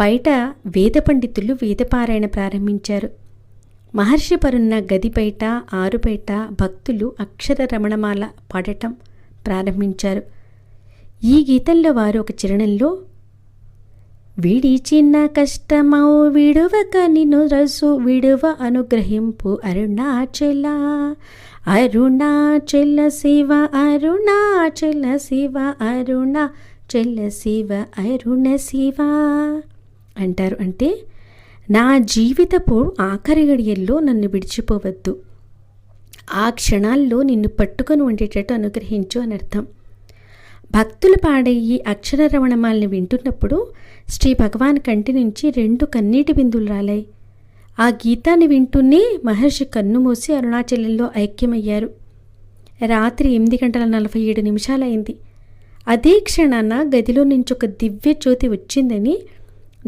బయట వేద పండితులు వేదపారాయణ ప్రారంభించారు. మహర్షి పరున్న గది బయట ఆరుబయట భక్తులు అక్షర రమణమాల పాడటం ప్రారంభించారు. ఈ గీతంలో వారు ఒక చరణంలో విడిచిన కష్టమౌ విడువక నిన్ను రసు విడువ అనుగ్రహింపు అరుణాచల అరుణాచల శివ అరుణాచల శివ అరుణాచల శివ అరుణ శివ అంటారు. అంటే నా జీవితపు ఆఖరి గడియల్లో నన్ను విడిచిపోవద్దు, ఆ క్షణాల్లో నిన్ను పట్టుకొని ఉండేటట్టు అనుగ్రహించు అని అర్థం. భక్తులు పాడే ఈ అక్షర రమణమాలని వింటున్నప్పుడు శ్రీ భగవాన్ కంటి నుంచి 2 కన్నీటి బిందువులు రాలాయి. ఆ గీతాన్ని వింటూనే మహర్షి కన్ను మూసి అరుణాచలంలో ఐక్యమయ్యారు. రాత్రి 8:47 అయింది. అదే క్షణాన గదిలో నుంచి ఒక దివ్య జ్యోతి వచ్చిందని